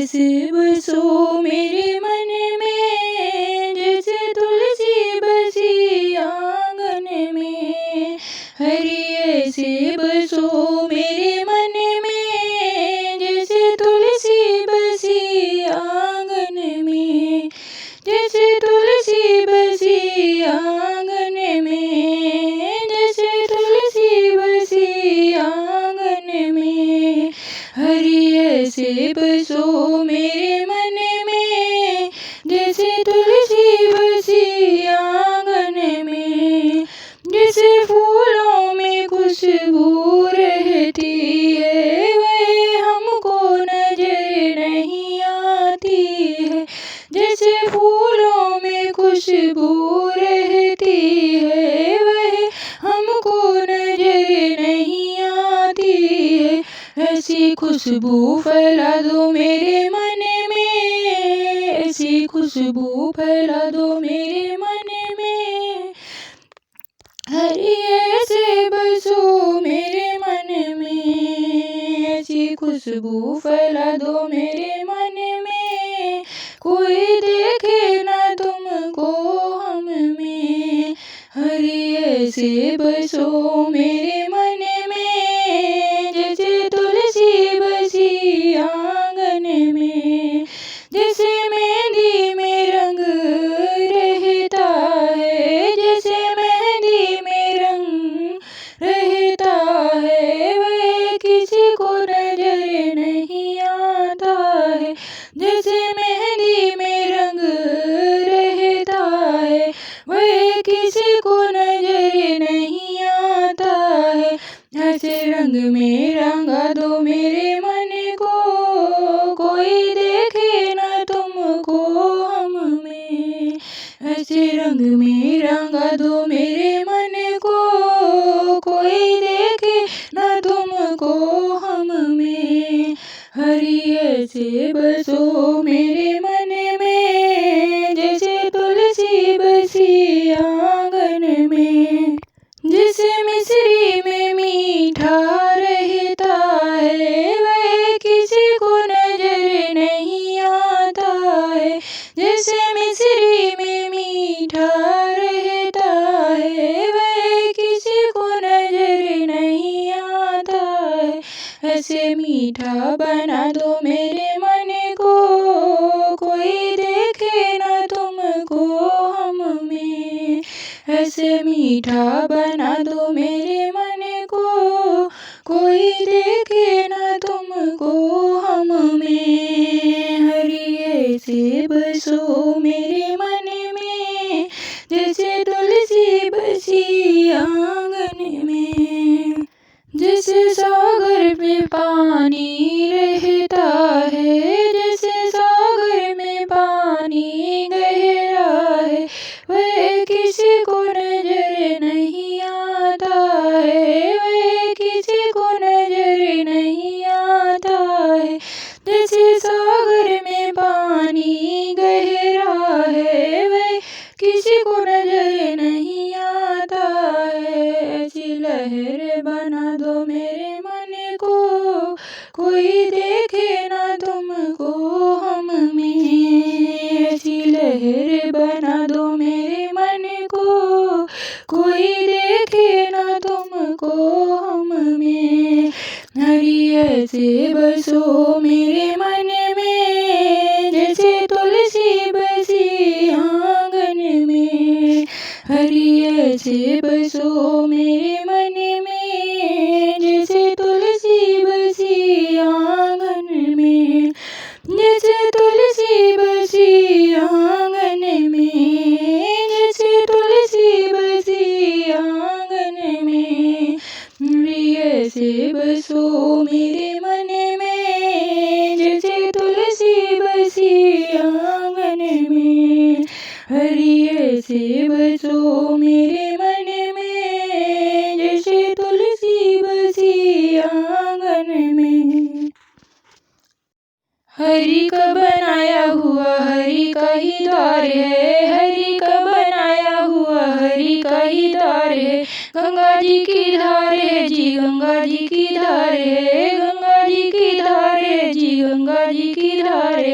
ऐसे बसो मेरे मन में जैसे तुलसी बसी आंगन में। हरि ऐसे बसो मेरे मन में जैसे तुलसी बसी आंगन में। जैसे तुलसी बसी आंगन में। जैसे तुलसी बसी आंगन में। हरि ऐसे बसो मेरे मन में जैसे तुलसी बसी आंगन में। जैसे फूलों में खुशबू रहती है वह हमको नजर नहीं आती है। जैसे फूलों में खुशबू रहती है वह हमको नजर नहीं आती है। ऐसी खुशबू फैला दो मेरे मन में। ऐसी खुशबू फैला दो मेरे मन में। हरि ऐसे बसो मेरे मन में। ऐसी खुशबू फैला दो मेरे मन में। कोई देखे ना तुमको हम में। हरि ऐसे बसो मेरे मन में जैसे तुलसी बसी आंगन में। जैसे मेहंदी में रंग रहता है। जैसे मेहंदी में रंग रहता है वह किसी को नजर नहीं आता है। जैसे मेहंदी में रंग रहता है वह किसी को नजर नहीं आता है। ऐसे रंग में रंगा दो मेरे मन को कोई देखे ना तुमको हम में। ऐसे रंग में रंगा दो मेरे मन को कोई देखे ना तुमको हम में। हरि ऐसे बसो मेरे मन में जैसे तुलसी बसी आंगन में। जैसे मिश्री में मीठा रहता है वह किसी को नजर नहीं आता है। जैसे मिश्री में मीठा रहता है वह किसी को नजर नहीं आता है। ऐसे मीठा बना दो मेरे मन को कोई देखे ना तुमको हम में। ऐसे मीठा बना दो मेरे मन को कोई देखे ना तुमको हम में। हरि ऐसे बसो मेरे मन में जैसे तुलसी बसी आंगन में। जैसे सागर में पानी रहता है। जैसे सागर में पानी गहरा है वह किसी को नजर नहीं आता है। वह किसी को नजर नहीं आता है। जैसे सागर में पानी गहरा है वह किसी को नजर नहीं आता है। ऐसी लहर बना दो मेरे मन को कोई देखे ना तुमको हम में। ऐसी लहर बना दो मेरे मन को कोई देखे ना तुमको हम में। हरि ऐसे बसो मेरे मन में जैसे तुलसी बसी आंगन में। हरि ऐसे बसो मेरे मन में जैसे तुलसी बसी आंगन में। जैसे तुलसी बसी आंगन में। जैसे तुलसी बसी आंगन में। हरि ऐसे बसो मेरे मन में जैसे तुलसी बसी आंगन में। हरि ऐसे बसो मेरे मन में जैसे तुलसी बसी आंगन में। हरि का बनाया हुआ हरि का ही द्वार है। हरि का बनाया हुआ हरि का ही द्वार है। गंगा जी की धार है जी गंगा जी की धार है। गंगा जी की धार है जी गंगा जी की धार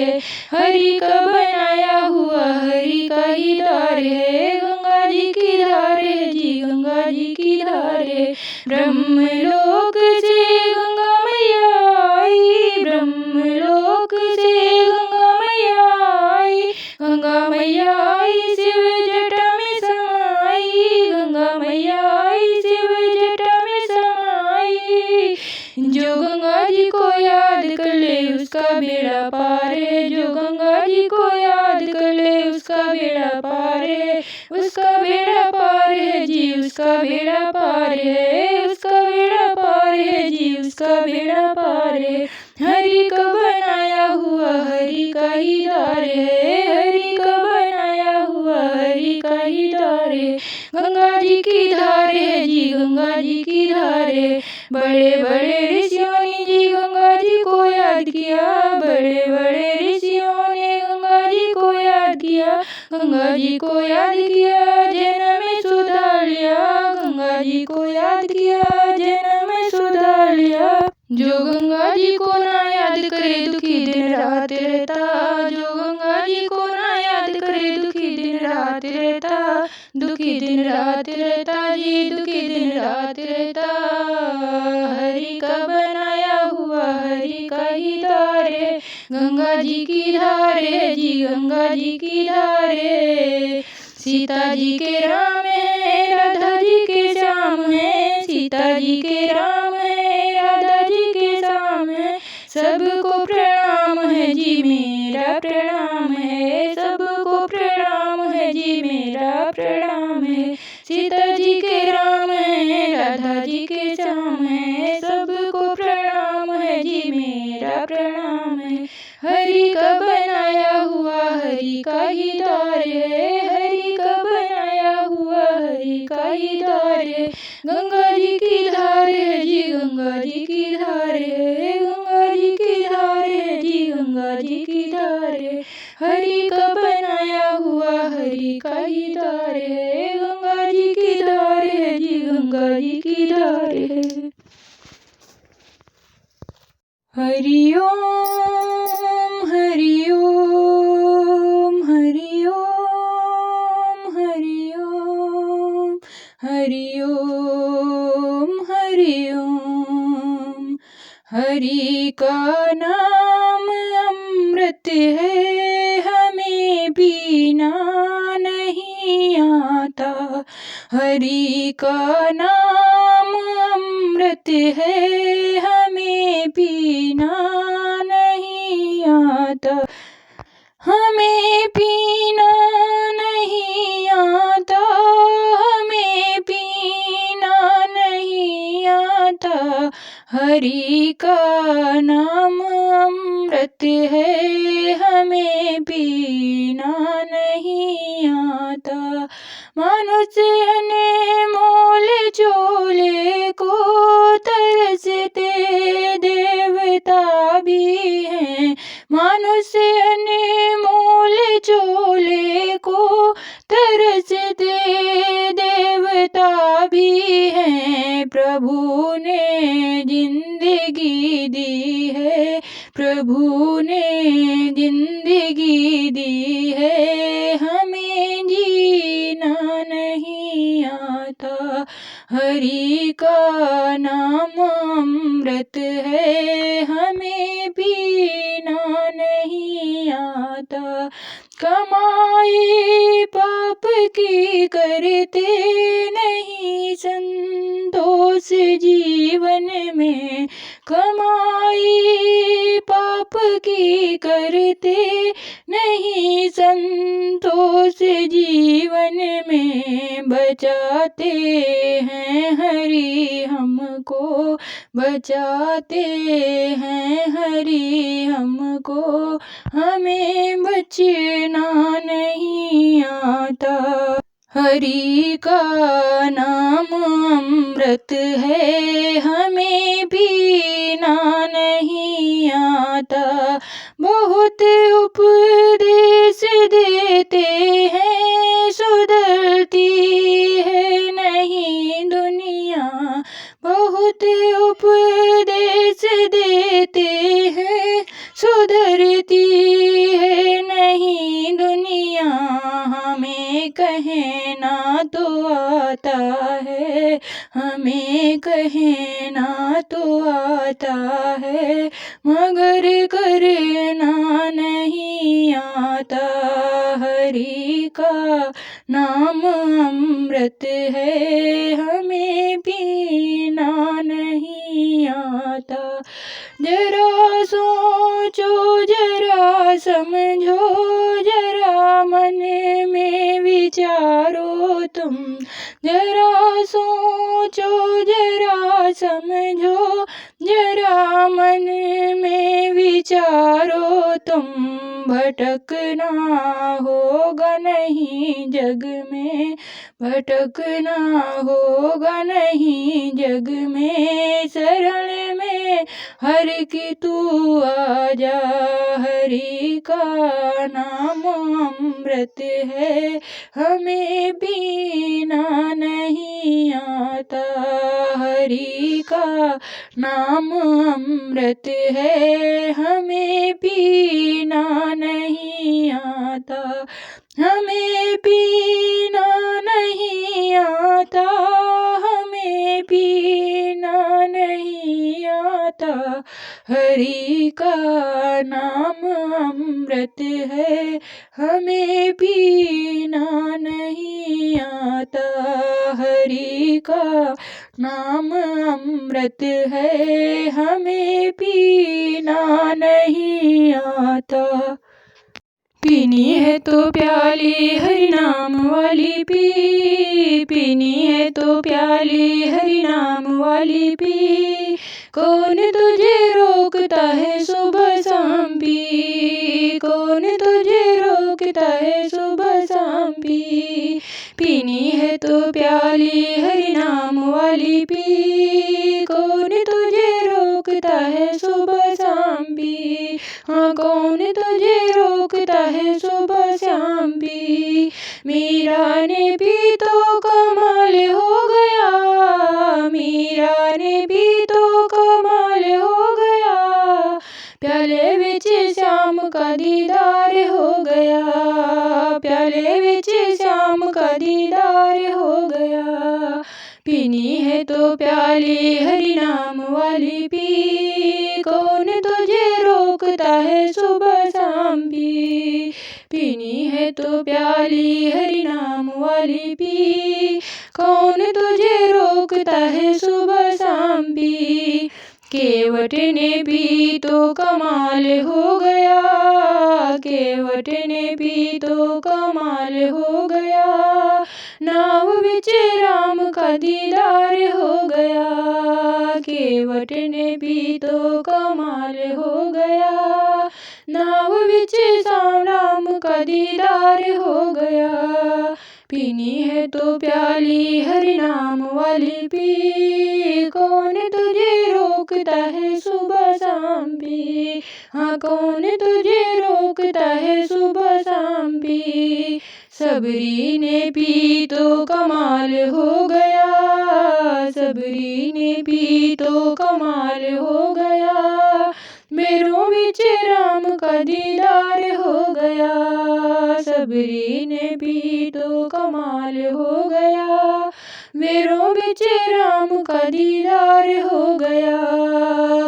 हरि का बनाया हुआ हरि का ही द्वार है, गंगा जी की धार है जी गंगा जी की धार है। ब्रह्मलोक से गंगा मैया आई, ब्रह्मलोक से गंगा मैया आई, गंगा मैया आई शिव जटा में समाई, गंगा मैया आई शिव जटा में समाई। जो गंगा जी को याद कर ले उसका बेड़ा पार है, जो गंगा जी को याद कर ले उसका बेड़ा पार है, उसका बेड़ा पार है जी उसका बेड़ा पार है, उसका बेड़ा पार है जी उसका बेड़ा पार है। हरि का बनाया हुआ हरि का ही द्वार है, हरि का बनाया हुआ हरि का ही द्वार है। गंगा जी की धार है जी गंगा जी की धार है। बड़े बड़े ऋषियों ने जी गंगा जी को याद किया, बड़े बड़े ऋषियों ने गंगा जी को याद किया, गंगा जी को याद किया जन्म में सुधार लिया, गंगा जी को याद किया जन्म में सुधार लिया। जो गंगा जी को ना याद करे दुखी दिन रात रहता, जो गंगा जी को ना याद करे दुखी दिन रात रहता, दुखी दिन रात रहता जी दुखी दिन रात रहता। हरि का बनाया हुआ हरि का ही द्वार है, गंगा जी की धार है जी गंगा जी की धार है। सीता जी के राम है राधा जी के श्याम है, सीता जी के राम है राधा जी के श्याम है। सबको प्रणाम है जी मेरा प्रणाम है, सबको प्रणाम है जी मेरा प्रणाम है। सीता जी के राम है राधा जी के श्याम है, सबको प्रणाम है जी मेरा प्रणाम है। हरि का बनाया हुआ हरि का ही द्वार है, हरि का बनाया हुआ हरि का ही द्वार है। गंगा जी की धार है जी गंगा जी की धार है, गंगा जी की धार है जी गंगा जी की धार है। हरि का बनाया हुआ हरि का ही द्वार है, गंगा जी की धार है जी गंगा जी की धार है। हरि ओम हरि ओम हरि ओम हरि ओम हरि ओम हरि ओम। हरि का नाम अमृत है हमें पीना नहीं आता, हरि का नाम अमृत है हमें पीना नहीं आता, हमें पीना नहीं आता, हमें पीना नहीं आता। हरि का नाम अमृत है हमें पीना नहीं आता। मनुष्य ने मोल चोले को तरसते देवता भी हैं, मनुष्य ने मोल चोले को तरसते देवता भी हैं। प्रभु ने जिंदगी दी है, प्रभु ने जिंदगी दी है, हमें जीना नहीं आता। हरि का नाम अमृत है हमें पीना नहीं आता। कमाई पाप की करते नहीं संतोष जीवन में, कमाई पाप की करते नहीं संतोष जीवन में। बचाते हैं हरि हमको, बचाते हैं हरि हमको, हमें बचना नहीं आता। हरि का नाम अमृत है हमें पीना नहीं आता। बहुत उपदेश देते हैं सुधरती है नहीं दुनिया, बहुत बहुत उपदेश देते हैं, सुधरती है नहीं दुनिया, हमें कहना तो आता है, हमें कहना तो आता है, मगर करना नहीं आता। हरि का नाम अमृत है, हमें पीना नहीं आता। जरा सोचो, जरा समझो, जरा मन में विचारो तुम, जरा सोचो, जरा समझो, जरा मन में विचारो तुम। भटकना होगा नहीं जग में, भटकना होगा नहीं जग में, शरण में हर की तू आजा। हरि का नाम अमृत है, हमें पीना नहीं आता। हरि का नाम अमृत है, हमें पीना नहीं आता, हमें पीना नहीं आता, हमें पीना नहीं आता। हरि का नाम अमृत है, हमें पीना नहीं आता। हरि का नाम अमृत है, हमें पीना नहीं आता। पीनी है तो प्याली हरि नाम वाली पी, पीनी है तो प्याली हरि नाम वाली पी, कौन तुझे रोकता है सुबह शाम पी, कौन तुझे रोकता है सुबह शाम पी। पीनी है तो प्याली हरि नाम वाली पी, कौन तुझे रोकता है सुबह शाम पी, हाँ कौन तुझे रोकता है सुबह शाम पी। मीरा ने पी तो कमाल हो गया, मीरा ने पी तो कमाल हो गया, प्याले विच श्याम का दीदार हो गया, प्याले विच श्याम का दीदार हो गया। पीनी है तो प्याली हरि नाम वाली पी, कौन तुझे रोकता है सुबह शाम पी। पीनी है तो प्याली हरि नाम वाली पी, कौन तुझे रोकता है सुबह शाम पी। केवट ने पी तो कमाल हो गया, केवट ने पी तो कमाल हो गया, नाव विच राम का दीदार हो गया, केवट ने पी तो कमाल हो गया, नाव विच राम का दीदार हो गया। पीनी है तो प्याली हरि नाम वाली पी, कौन तुझे रोकता है सुबह शाम पी, हाँ कौन तुझे रोकता है सुबह शाम पी। सबरी ने पी तो कमाल हो गया, सबरी ने पी तो कमाल हो गया, मेरों विच राम का दीदार हो गया, सबरी ने पी तो कमाल हो गया, मेरों विच राम का दीदार हो गया।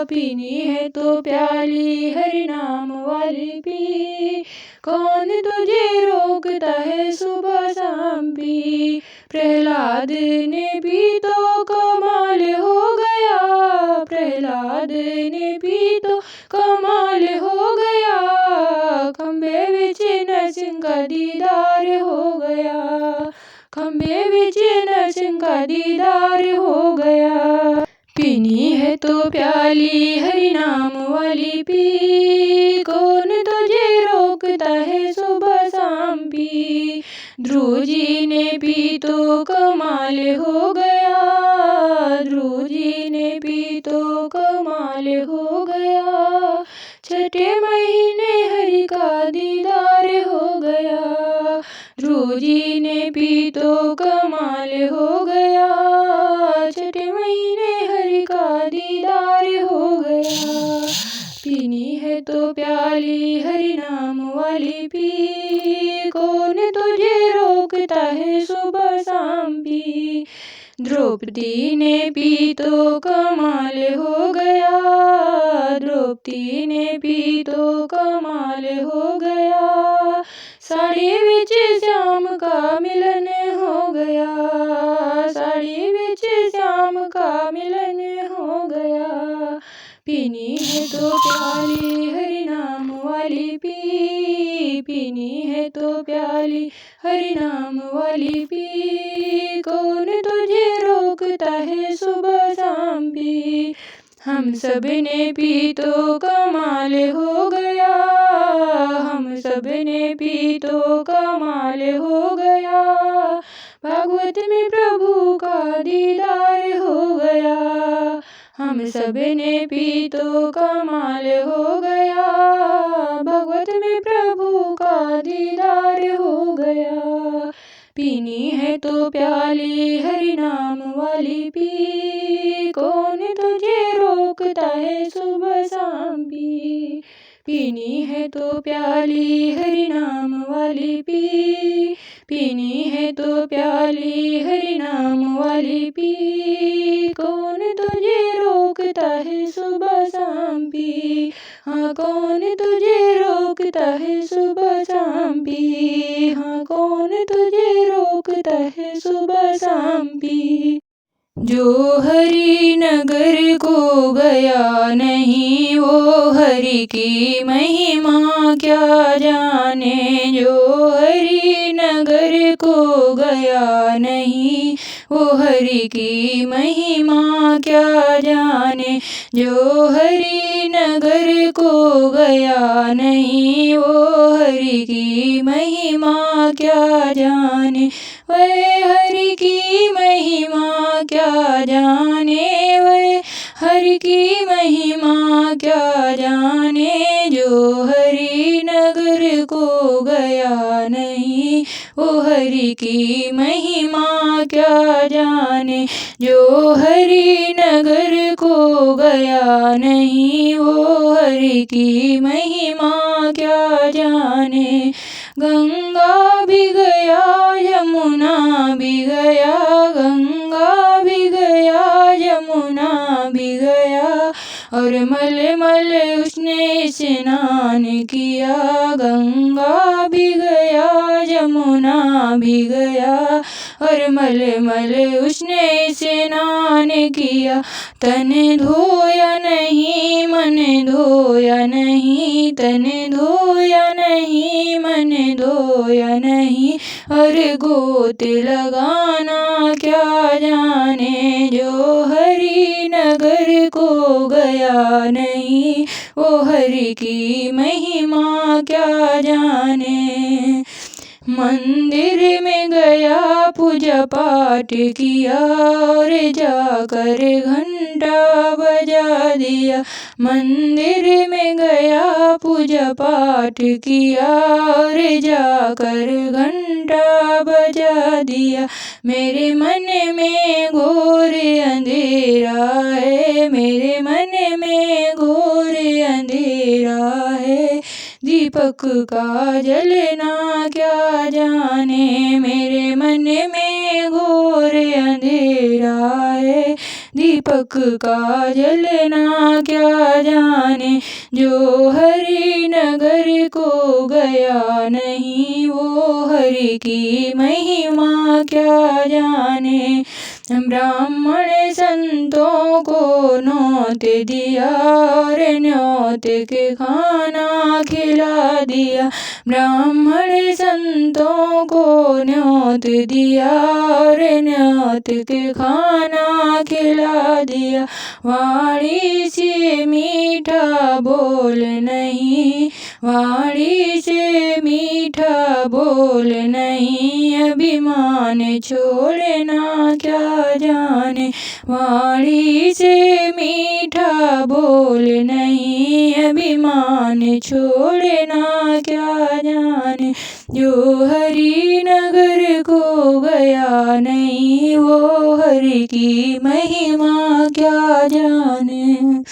पीनी है तो प्याली हरि नाम वाली पी, कौन तुझे रोकता है सुबह शाम पी। प्रहलाद ने पी तो कमाल हो गया, प्रहलाद ने पी तो कमाल हो गया, खंबे विच नरसिंह का दीदार हो गया, खंबे विच नरसिंह का दीदार हो गया। पीनी है तो प्याली हरि नाम वाली पी, कौन तुझे रोकता है सुबह शाम पी। ध्रुव जी ने पी तो कमाल हो गया, ध्रुव जी ने पी तो कमाल हो गया, छठे महीने हरि का दीदार हो गया, ध्रुव जी ने पी तो कमाल हो गया, छठे महीने हरि तो प्याली हरि नाम वाली पी, कौन तुझे रोकता है सुबह शाम पी। द्रौपदी ने पी तो कमाल हो गया, द्रौपदी ने पी तो कमाल हो गया। साड़ी बिच श्याम का मिलन हो गया, साड़ी बिच श्याम का मिलन हो गया। पीनी है तो प्याली हरि नाम वाली पी, पीनी है तो प्याली हरि नाम वाली पी, कौन तुझे रोकता है सुबह शाम पी। हम सब ने पी तो कमाल हो गया, हम सब ने पी तो कमाल हो गया। भागवत में प्रभु का दीदार हो गया, हम सब ने पी तो कमाल हो गया। भगवत में प्रभु का दीदार हो गया। पीनी है तो प्याली हरि नाम वाली पी, कौन तुझे रोकता है सुबह शाम पी। पीनी है तो प्याली हरि नाम वाली पी, पीनी है तो प्याली हरि नाम वाली पी, कौन तुझे रोकता है सुबह शाम पी। हाँ कौन तुझे रोकता है सुबह शाम पी, हाँ कौन तुझे रोकता है सुबह शाम पी। जो हरि नगर को गया नहीं, वो हरि की महिमा क्या जाने। जो हरि नगर को गया नहीं, वो हरि की महिमा क्या जाने। जो हरि नगर को गया नहीं, वो हरि की महिमा क्या जाने। वह हरि की महिमा क्या जाने, वह हरि की महिमा क्या जाने। जो हरि नगर को गया नहीं, वो हरि की महिमा क्या जाने। जो हरि नगर को गया नहीं, वो हरि की महिमा क्या जाने। गंगा भी गया यमुना भी गया, गंगा भी गया यमुना भी गया, और मल मल उसने स्नान किया। गंगा भी गया यमुना भी गया, और मल मल उसने स्नान किया। तन धोया नहीं मन धोया नहीं, तन धोया नहीं मन धोया नहीं, और गोत लगाना क्या जाने। जो हरि नगर को गया नहीं, वो हरि की महिमा क्या जाने। मंदिर में गया पूजा पाठ किया, और जाकर घंटा बजा दिया। मंदिर में गया पूजा पाठ किया, और जाकर घंटा बजा दिया। मेरे मन में घोर अंधेरा है, मेरे मन में घोर अंधेरा है। दीपक का जलना क्या जाने, मेरे मन में घोर अंधेरा है। दीपक का जलना क्या जाने। जो हरि नगर को गया नहीं, वो हरि की महिमा क्या जाने। ब्राह्मण संतों को न्योत दिया, और न्योत के खाना खिला दिया। ब्राह्मण संतों को न्योत दिया, और न्योत के खाना खिला दिया। वाणी से मीठा बोल नहीं, वाणी से मीठा बोल नहीं, अभिमान छोड़ना क्या जाने। वाणी से मीठा बोल नहीं, अभिमान छोड़ना क्या जाने। जो हरि नगर को गया नहीं, वो हरि की महिमा क्या जाने।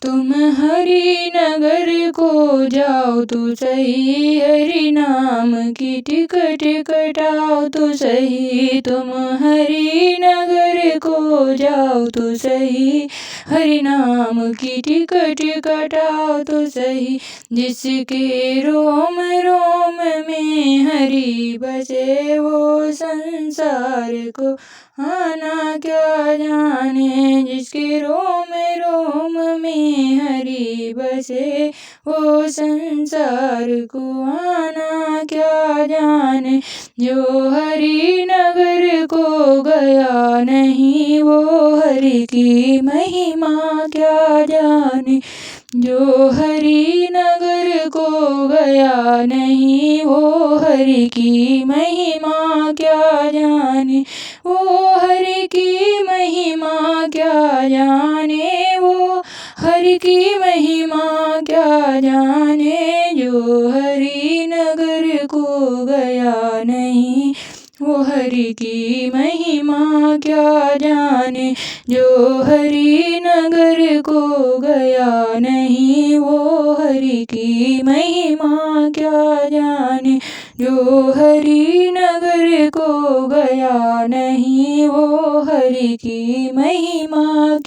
तुम हरि नगर को जाओ तो सही, हरि नाम की टिकट कटाओ तो सही। तुम हरि नगर को जाओ तो सही, हरि नाम की टिकट कटाओ तो सही। जिसके रोम रोम में हरि बसे वो संसार को आना क्या जाने। जिसके रोम रोम में हरि बसे वो संसार को आना क्या जाने। जो हरि नगर को गया नहीं वो हरि की महिमा क्या जाने। जो हरि नगर को गया नहीं वो हरि की महिमा क्या जाने। वो हरि की महिमा क्या जाने, वो हरि की महिमा क्या जाने। जो हरि नगर को गया नहीं वो हरि की महिमा क्या जाने। जो हरि नगर को गया नहीं वो हरि की महिमा क्या जाने। जो हरि नगर को गया नहीं वो हरि की महिमा